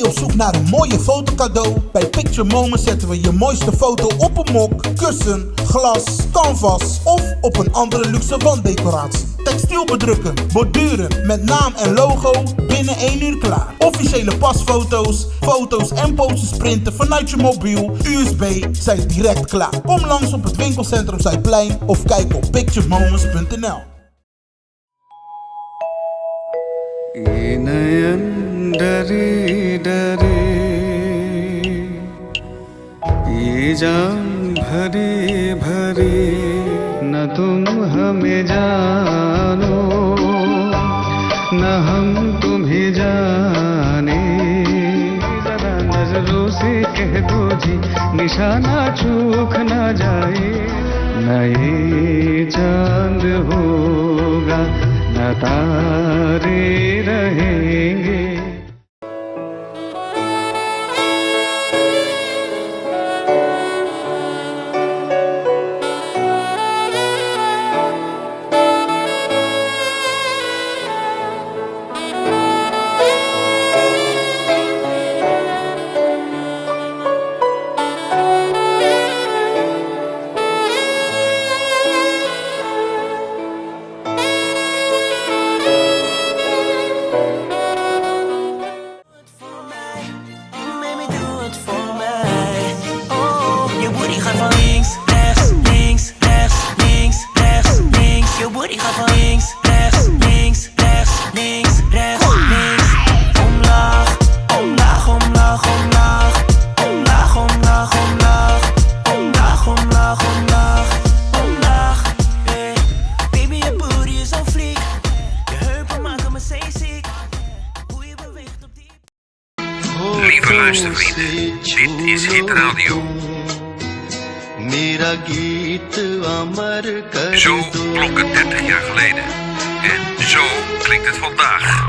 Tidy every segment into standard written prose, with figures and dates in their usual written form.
je op zoek naar een mooie fotocadeau? Bij Picture Moment zetten we je mooiste foto op een mok, kussen, glas, canvas of op een andere luxe wanddecoratie. Textiel bedrukken, borduren met naam en logo, binnen 1 uur klaar. Officiële pasfoto's, foto's en posters printen vanuit je mobiel, USB, zijn direct klaar. Kom langs op het winkelcentrum Zuidplein of kijk op picturemoments.nl. ये जान भरे भरे न तुम हमें जानो न हम तुम्हें जाने जरा नजरों से कह दो जी निशाना चूक न जाए न ये चांद होगा न तारे रहेंगे. Lieve luistervrienden, dit is HiD Radio. Zo klonk het 30 jaar geleden. En zo klinkt het vandaag.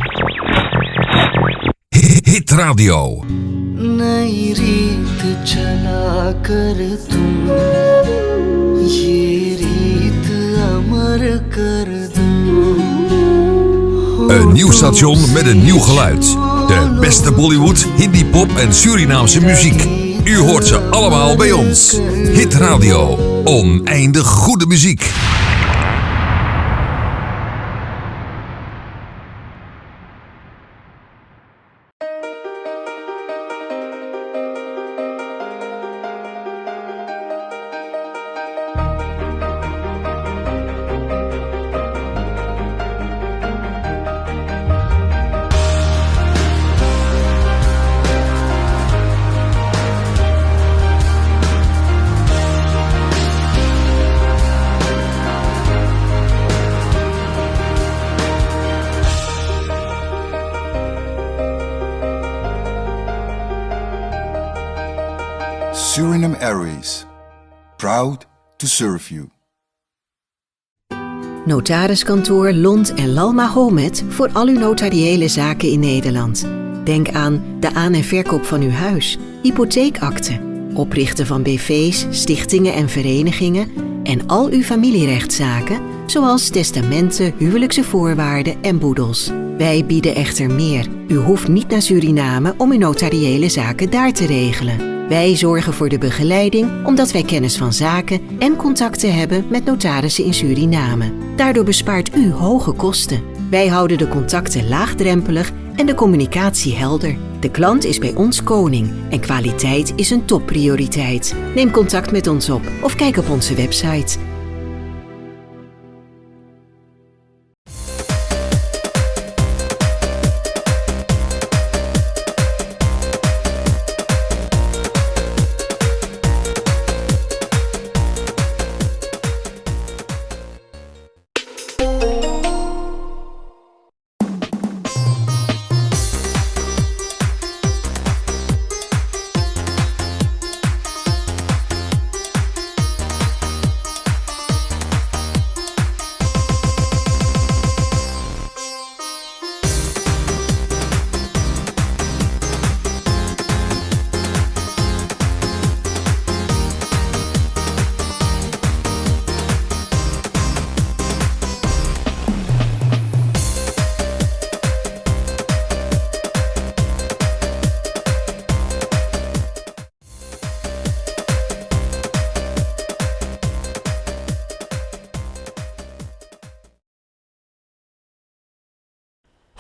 HiD Radio. नई रीत चला कर तुम ये रीत अमर कर दूं. Een nieuw station met een nieuw geluid. De beste Bollywood, Hindi pop en Surinaamse muziek. U hoort ze allemaal bij ons. HiD Radio. Oneindig goede muziek. Suriname Airways. Proud to serve you. Notariskantoor Lont en Lalma Homet voor al uw notariële zaken in Nederland. Denk aan de aan- en verkoop van uw huis, hypotheekakte, oprichten van BV's, stichtingen en verenigingen en al uw familierechtszaken, zoals testamenten, huwelijkse voorwaarden en boedels. Wij bieden echter meer. U hoeft niet naar Suriname om uw notariële zaken daar te regelen. Wij zorgen voor de begeleiding omdat wij kennis van zaken en contacten hebben met notarissen in Suriname. Daardoor bespaart u hoge kosten. Wij houden de contacten laagdrempelig en de communicatie helder. De klant is bij ons koning en kwaliteit is een topprioriteit. Neem contact met ons op of kijk op onze website.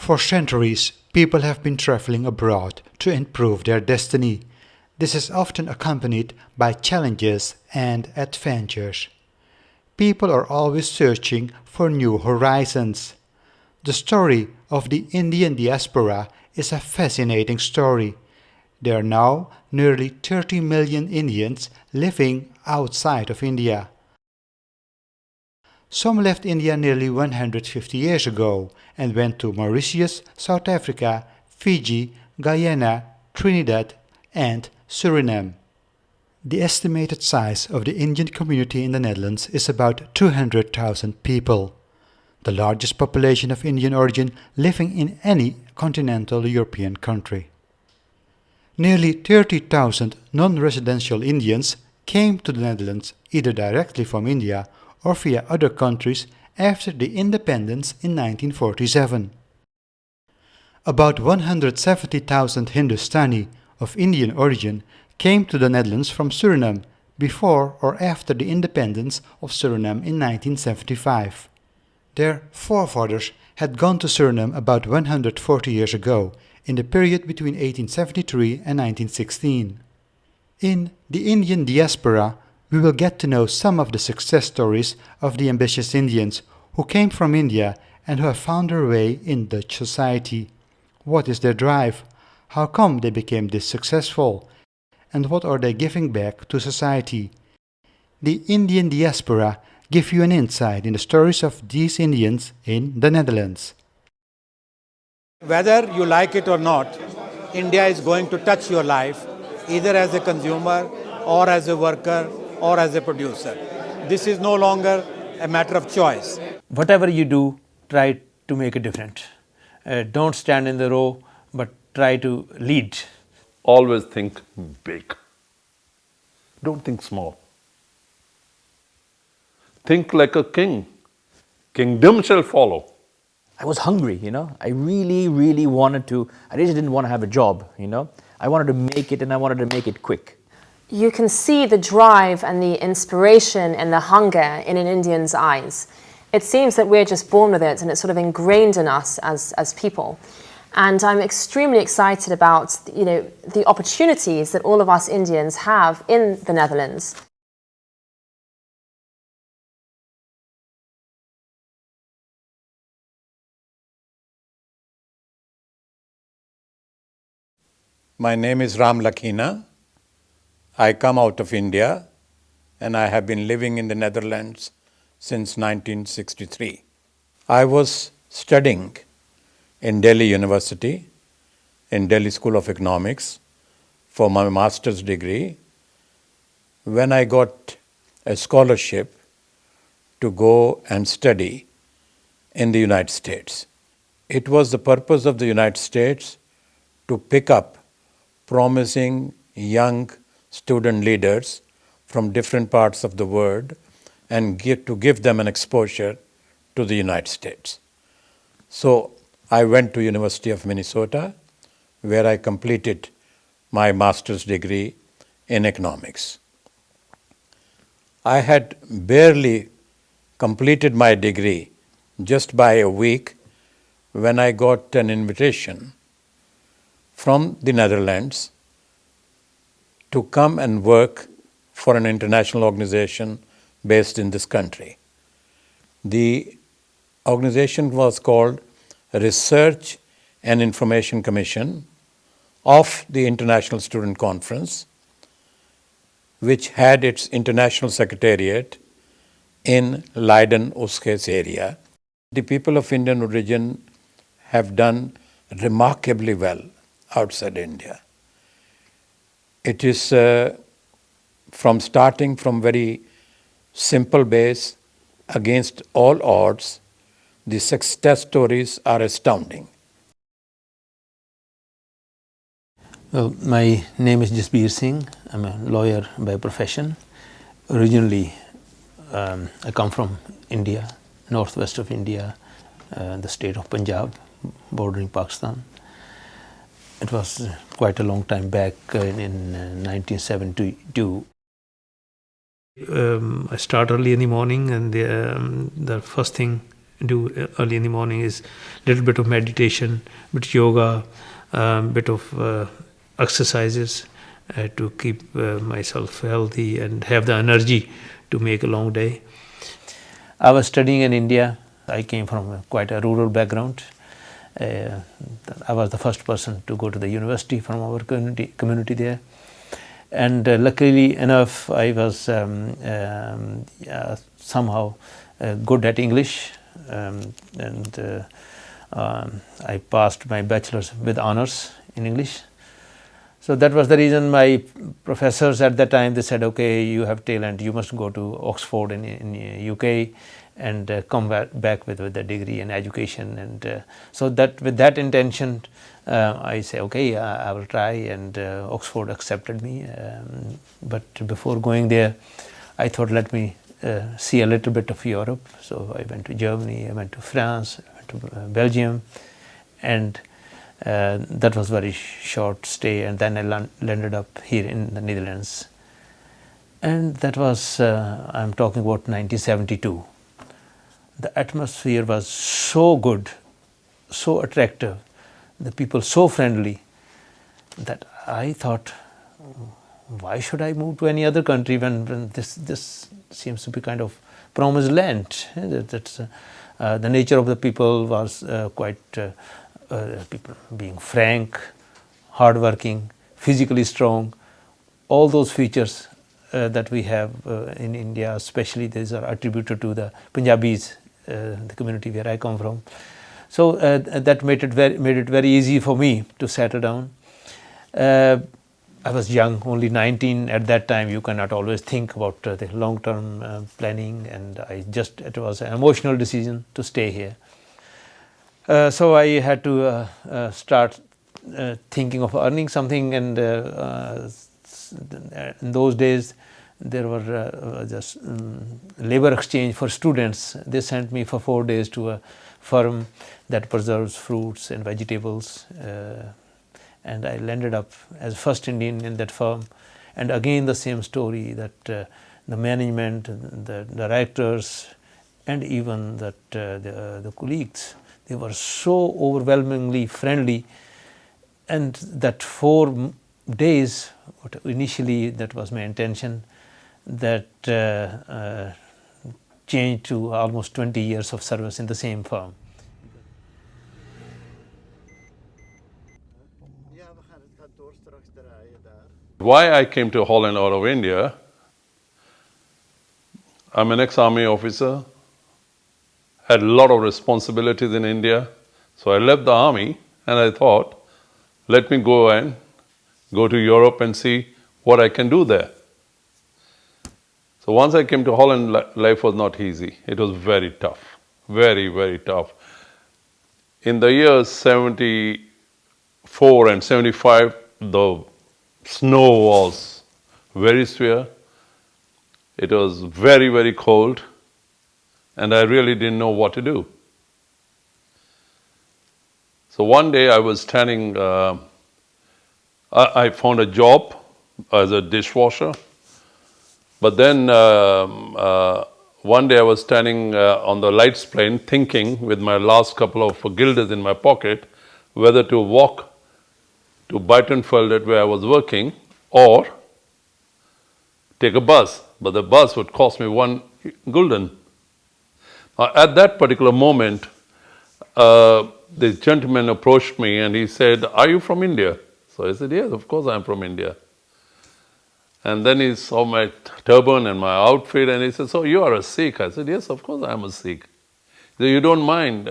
For centuries, people have been traveling abroad to improve their destiny. This is often accompanied by challenges and adventures. People are always searching for new horizons. The story of the Indian diaspora is a fascinating story. There are now nearly 30 million Indians living outside of India. Some left India nearly 150 years ago and went to Mauritius, South Africa, Fiji, Guyana, Trinidad, and Suriname. The estimated size of the Indian community in the Netherlands is about 200,000 people, the largest population of Indian origin living in any continental European country. Nearly 30,000 non-residential Indians came to the Netherlands either directly from India or via other countries after the independence in 1947. About 170,000 Hindustani of Indian origin came to the Netherlands from Suriname before or after the independence of Suriname in 1975. Their forefathers had gone to Suriname about 140 years ago, in the period between 1873 and 1916. In the Indian diaspora, we will get to know some of the success stories of the ambitious Indians who came from India and who have found their way in Dutch society. What is their drive? How come they became this successful? And what are they giving back to society? The Indian diaspora give you an insight in the stories of these Indians in the Netherlands. Whether you like it or not, India is going to touch your life either as a consumer or as a worker or as a producer. This is no longer a matter of choice. Whatever you do, try to make a difference. Don't stand in the row, but try to lead. Always think big. Don't think small. Think like a king. Kingdom shall follow. I was hungry, I really wanted to, I really didn't want to have a job, I wanted to make it and I wanted to make it quick. You can see the drive and the inspiration and the hunger in an Indian's eyes. It seems that we're just born with it and it's sort of ingrained in us as people. And I'm extremely excited about, the opportunities that all of us Indians have in the Netherlands. My name is Ram Lakhina. I come out of India and I have been living in the Netherlands since 1963. I was studying in Delhi University, in Delhi School of Economics, for my master's degree, when I got a scholarship to go and study in the United States. It was the purpose of the United States to pick up promising young student leaders from different parts of the world and give them an exposure to the United States. So I went to University of Minnesota, where I completed my master's degree in economics. I had barely completed my degree just by a week when I got an invitation from the Netherlands to come and work for an international organization based in this country. The organization was called Research and Information Commission of the International Student Conference, which had its international secretariat in Leiden-Oostgeest area. The people of Indian origin have done remarkably well outside India. It is from starting from very simple base against all odds, the success stories are astounding. Well, my name is Jasbir Singh. I'm a lawyer by profession. Originally, I come from India, northwest of India, the state of Punjab, bordering Pakistan. It was quite a long time back in 1972. I start early in the morning, and the first thing do early in the morning is a little bit of meditation, bit of yoga, bit of exercises to keep myself healthy and have the energy to make a long day. I was studying in India. I came from quite a rural background. I was the first person to go to the university from our community there. And luckily enough, I was somehow good at English, and I passed my bachelor's with honors in English. So that was the reason my professors at that time, they said, okay, you have talent, you must go to Oxford in UK and come back with a degree in education. And so that with that intention, I say, okay, I will try, and Oxford accepted me. But before going there, I thought, let me see a little bit of Europe. So I went to Germany, I went to France, I went to Belgium, and that was very short stay, and then I landed up here in the Netherlands. And that was, I'm talking about 1972. The atmosphere was so good, so attractive, the people so friendly, that I thought, why should I move to any other country when this seems to be kind of promised land? The nature of the people was quite people being frank, hardworking, physically strong, all those features that we have in India, especially these are attributed to the Punjabis, the community where I come from. So that made it very easy for me to settle down. I was young, only 19 at that time. You cannot always think about the long-term planning, and it was an emotional decision to stay here. So I had to start thinking of earning something, and in those days there were just labor exchange for students. They sent me for 4 days to a firm that preserves fruits and vegetables, and I landed up as first Indian in that firm. And again the same story, that the management, the directors, and even that the colleagues, they were so overwhelmingly friendly. And that 4 days, initially that was my intention, that changed to almost 20 years of service in the same firm. Why I came to Holland out of India, I'm an ex-army officer, had a lot of responsibilities in India, so I left the army and I thought, let me go to Europe and see what I can do there. So once I came to Holland, life was not easy. It was very tough, very, very tough. In the years 74 and 75, the snow was very severe. It was very, very cold, and I really didn't know what to do. So one day I was standing, I found a job as a dishwasher, but then one day I was standing on the lights plane thinking with my last couple of guilders in my pocket whether to walk to Buitenveld where I was working or take a bus, but the bus would cost me 1 gulden. At that particular moment, the gentleman approached me and he said, "Are you from India?" So I said, "Yes, of course I'm from India." And then he saw my turban and my outfit and he said, "So you are a Sikh?" I said, "Yes, of course I'm a Sikh." He said, "You don't mind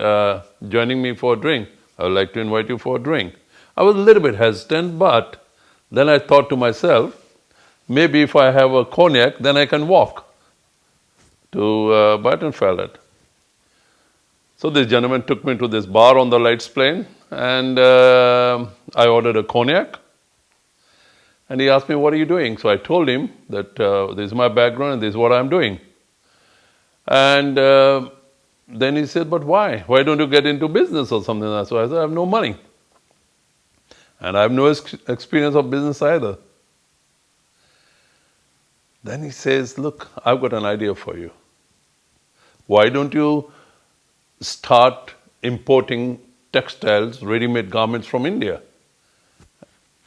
joining me for a drink? I would like to invite you for a drink." I was a little bit hesitant, but then I thought to myself, maybe if I have a cognac, then I can walk to Buitenveld. So this gentleman took me to this bar on the lights plane, and I ordered a cognac. And he asked me, "What are you doing?" So I told him that this is my background and this is what I'm doing. And then he said, "But why? Why don't you get into business or something like that?" So I said, "I have no money. And I have no experience of business either." Then he says, "Look, I've got an idea for you. Why don't you start importing textiles, ready-made garments from India?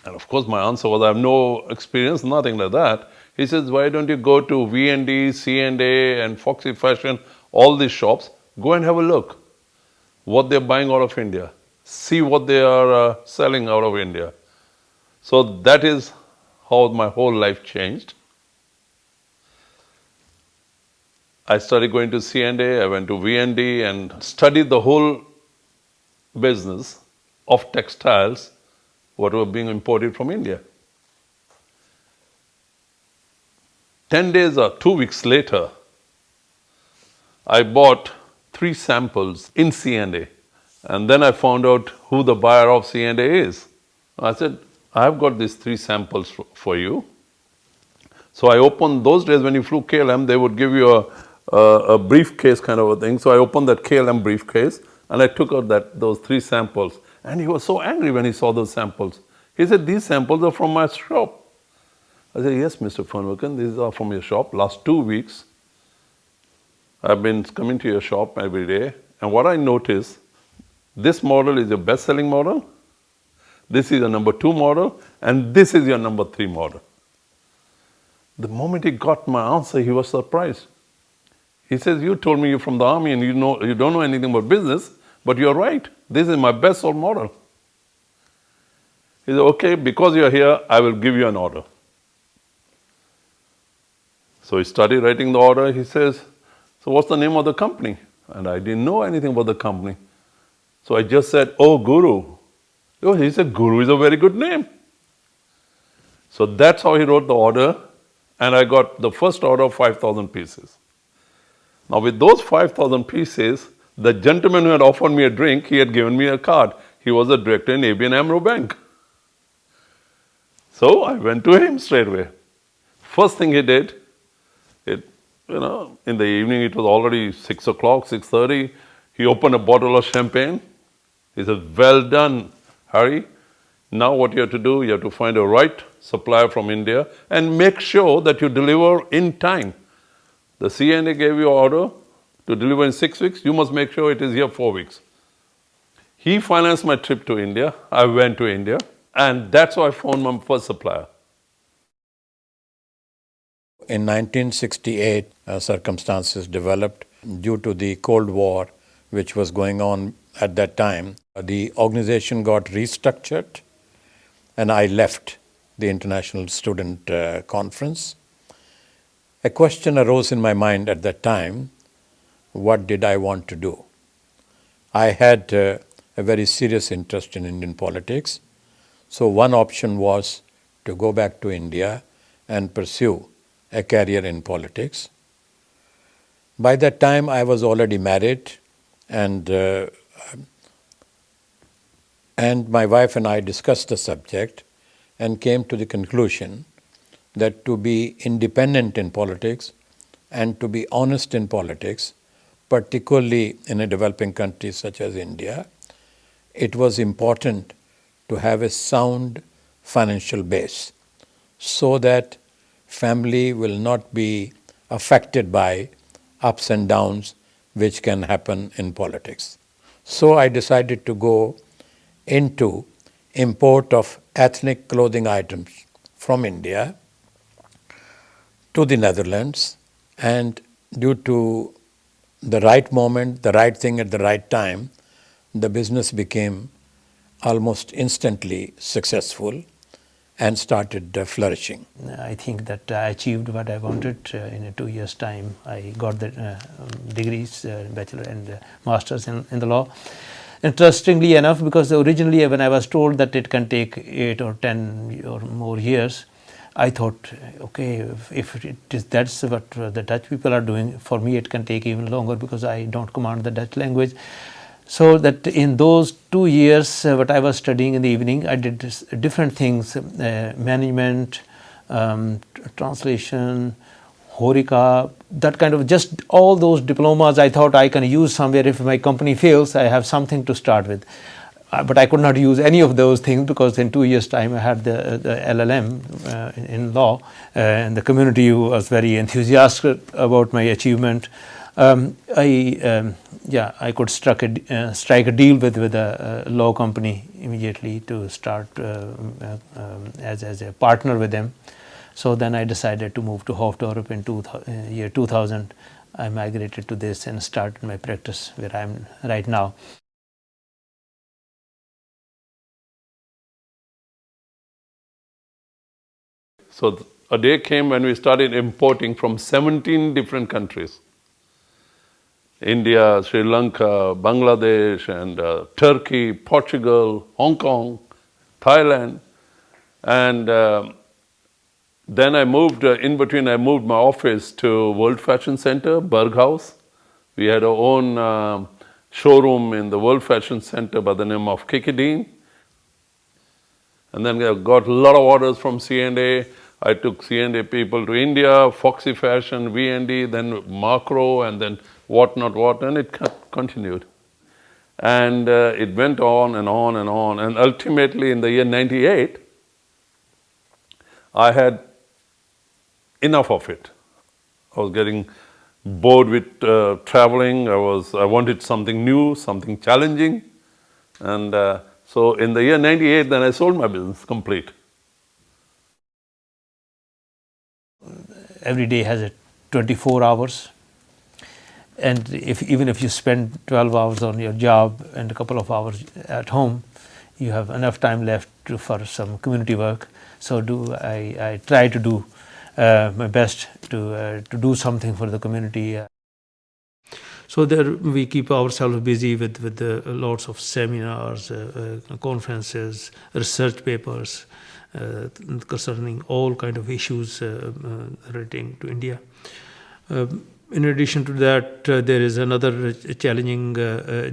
And of course my answer was, I have no experience, nothing like that. He says, why don't you go to V&D, C&A and Foxy Fashion, all these shops, go and have a look what they're buying out of India. See what they are selling out of India. So that is how my whole life changed. I started going to C&A, I went to V&D and studied the whole business of textiles, what were being imported from India. 10 days or 2 weeks later, I bought 3 samples in C&A. And then I found out who the buyer of C&A is. I said, I've got these 3 samples for you. So I opened, those days when you flew KLM, they would give you a briefcase kind of a thing. So I opened that KLM briefcase and I took out those 3 samples. And he was so angry when he saw those samples. He said, these samples are from my shop. I said, yes, Mr. Fernwaken, these are from your shop. Last 2 weeks, I've been coming to your shop every day. And what I noticed, this model is your best-selling model. This is your number 2 model. And this is your number 3 model. The moment he got my answer, he was surprised. He says, you told me you're from the army and you don't know anything about business, but you're right. This is my best-sold model. He said, okay, because you're here, I will give you an order. So he started writing the order. He says, so what's the name of the company? And I didn't know anything about the company. So I just said, oh, Guru. Oh, he said, Guru is a very good name. So that's how he wrote the order. And I got the first order of 5,000 pieces. Now with those 5,000 pieces, the gentleman who had offered me a drink, he had given me a card. He was a director in ABN AMRO Bank. So I went to him straight away. First thing he did, in the evening, it was already 6 o'clock, 6:30. He opened a bottle of champagne. He said, well done, Harry. Now what you have to do, you have to find a right supplier from India and make sure that you deliver in time. The C&A gave you an order to deliver in 6 weeks. You must make sure it is here 4 weeks. He financed my trip to India. I went to India. And that's how I found my first supplier. In 1968, circumstances developed due to the Cold War, which was going on at that time. The organization got restructured, and I left the International Student Conference. A question arose in my mind at that time, what did I want to do? I had a very serious interest in Indian politics. So one option was to go back to India and pursue a career in politics. By that time, I was already married, and my wife and I discussed the subject and came to the conclusion that to be independent in politics and to be honest in politics, particularly in a developing country such as India, it was important to have a sound financial base so that family will not be affected by ups and downs which can happen in politics. So I decided to go into import of ethnic clothing items from India to the Netherlands, and due to the right moment, the right thing at the right time, the business became almost instantly successful and started flourishing. I think that I achieved what I wanted in 2 years' time. I got the degrees, bachelor and masters in the law. Interestingly enough, because originally when I was told that it can take 8 or 10 or more years, I thought, okay, if it is that's what the Dutch people are doing, for me it can take even longer because I don't command the Dutch language. So that in those 2 years, what I was studying in the evening, I did different things, management, translation, Horika, that kind of just all those diplomas I thought I can use somewhere. If my company fails, I have something to start with. But I could not use any of those things because in 2 years' time I had the LLM in law, and the community was very enthusiastic about my achievement. I I could strike a deal with a law company immediately to start as a partner with them. So then I decided to move to Hoofddorp in year 2000. I migrated to this and started my practice where I am right now. So a day came when we started importing from 17 different countries. India, Sri Lanka, Bangladesh, and Turkey, Portugal, Hong Kong, Thailand. And then I moved, in between I moved my office to World Fashion Center, Berghaus. We had our own showroom in the World Fashion Center by the name of Kikidine. And then I got a lot of orders from C&A. I took C&A people to India, Foxy Fashion, V&D, then Macro, and then what, and it continued. And it went on and on and on. And ultimately, in the year 98, I had enough of it. I was getting bored with traveling. I wanted something new, something challenging. And so in the year 98, then I sold my business complete. Every day has 24 hours. And even if you spend 12 hours on your job and a couple of hours at home, you have enough time left for some community work. So I try to do my best to do something for the community. So there we keep ourselves busy with lots of seminars, conferences, research papers concerning all kind of issues relating to India. In addition to that, there is another challenging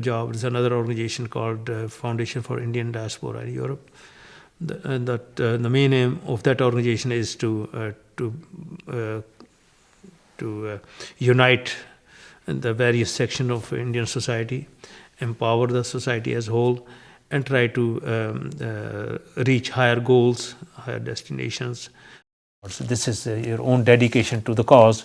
job. There's another organization called Foundation for Indian Diaspora in Europe. The main aim of that organization is to unite the various sections of Indian society, empower the society as a whole, and try to reach higher goals, higher destinations. So this is your own dedication to the cause.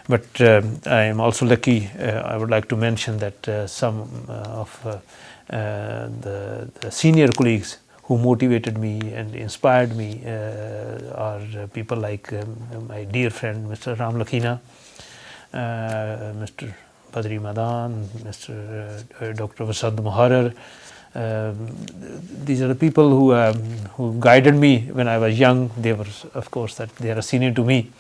But I am also lucky. I would like to mention that some of the senior colleagues who motivated me and inspired me are people like my dear friend Mr. Ramdjan Abdoelrahman, Mr. Badri Madan, Mr. Dr. Vasad Muharrar. These are the people who guided me when I was young. They were, of course, they are senior to me,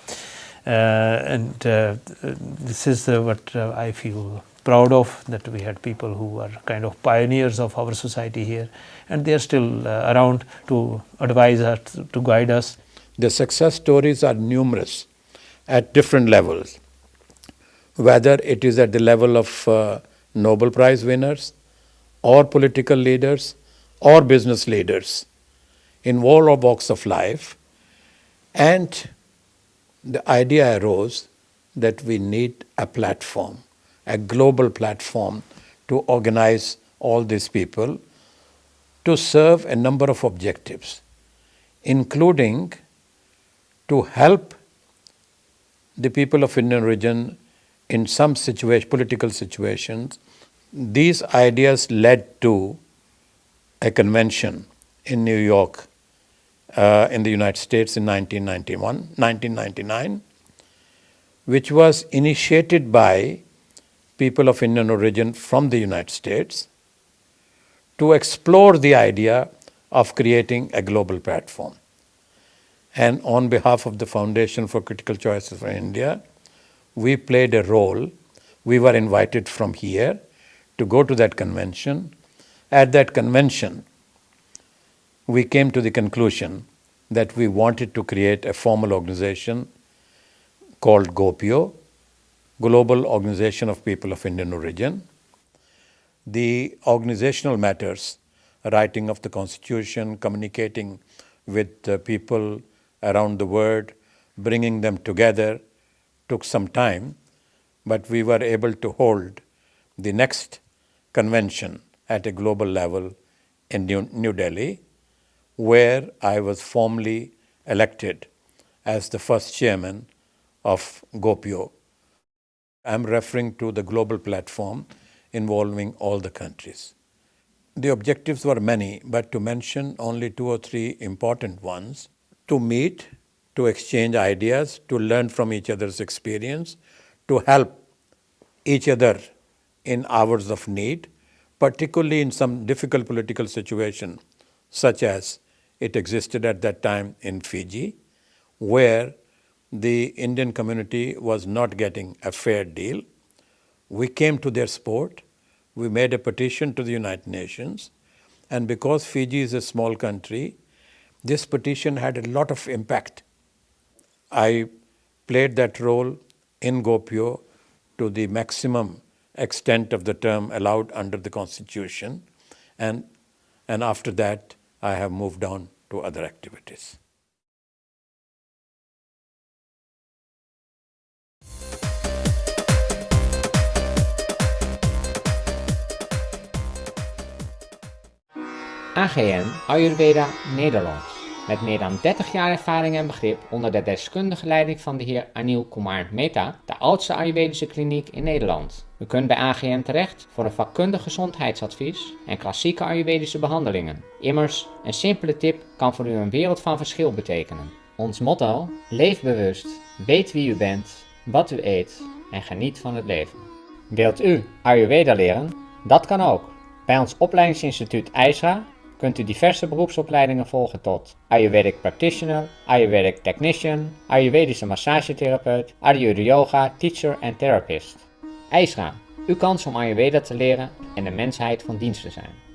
and this is what I feel proud of, that we had people who are kind of pioneers of our society here, and they are still around to advise us, to guide us. The success stories are numerous at different levels, whether it is at the level of Nobel Prize winners, or political leaders, or business leaders in all walks of life. And the idea arose that we need a platform, a global platform, to organize all these people to serve a number of objectives, including to help the people of Indian origin in some political situations. These ideas led to a convention in New York, in the United States in 1999, which was initiated by people of Indian origin from the United States to explore the idea of creating a global platform. And on behalf of the Foundation for Critical Choices for India, we played a role. We were invited from here to go to that convention. At that convention, we came to the conclusion that we wanted to create a formal organization called GOPIO, Global Organization of People of Indian Origin. The organizational matters, writing of the constitution, communicating with people around the world, bringing them together, took some time, but we were able to hold the next convention at a global level in New Delhi, where I was formally elected as the first chairman of GOPIO. I'm referring to the global platform involving all the countries. The objectives were many, but to mention only 2 or 3 important ones: to meet, to exchange ideas, to learn from each other's experience, to help each other in hours of need, particularly in some difficult political situation, such as it existed at that time in Fiji, where the Indian community was not getting a fair deal. We came to their support. We made a petition to the United Nations, and because Fiji is a small country, this petition had a lot of impact. I played that role in Gopio to the maximum extent of the term allowed under the Constitution, and after that I have moved on to other activities. AGN Ayurveda Nederland. Met meer dan 30 jaar ervaring en begrip onder de deskundige leiding van de heer Anil Kumar Mehta, de oudste Ayurvedische kliniek in Nederland. U kunt bij AGN terecht voor een vakkundig gezondheidsadvies en klassieke Ayurvedische behandelingen. Immers, een simpele tip kan voor u een wereld van verschil betekenen. Ons motto: leef bewust, weet wie u bent, wat u eet en geniet van het leven. Wilt u Ayurveda leren? Dat kan ook. Bij ons opleidingsinstituut IJsra kunt u diverse beroepsopleidingen volgen tot Ayurvedic Practitioner, Ayurvedic Technician, Ayurvedische massagetherapeut, Ayurveda Yoga Teacher en Therapist. IJsra, uw kans om Ayurveda te leren en de mensheid van dienst te zijn.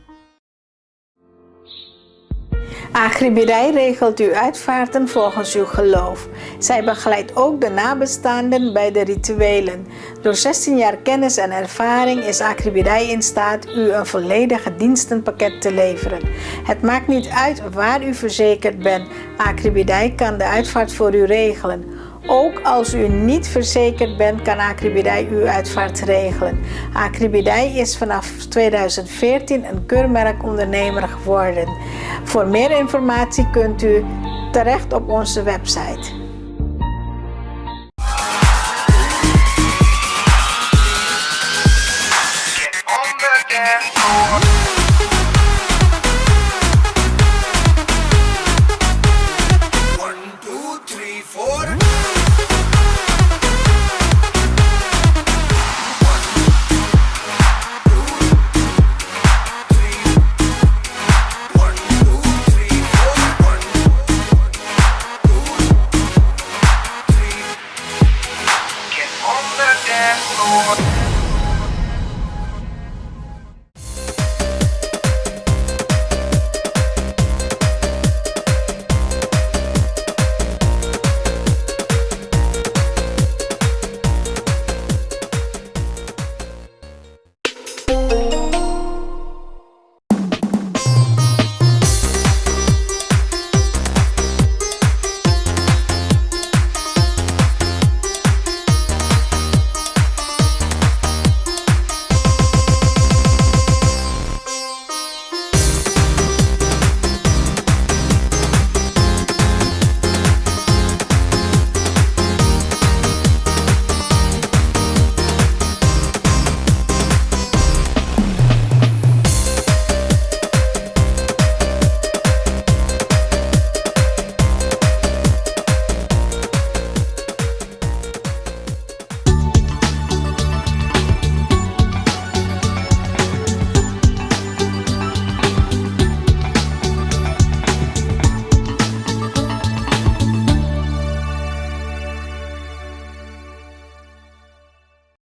Agribidij regelt uw uitvaarten volgens uw geloof. Zij begeleidt ook de nabestaanden bij de rituelen. Door 16 jaar kennis en ervaring is Agribidij in staat u een volledige dienstenpakket te leveren. Het maakt niet uit waar u verzekerd bent. Agribidij kan de uitvaart voor u regelen. Ook als u niet verzekerd bent, kan Agribidij uw uitvaart regelen. Agribidij is vanaf 2014 een keurmerkondernemer geworden. Voor meer informatie kunt u terecht op onze website. Get on the dance floor.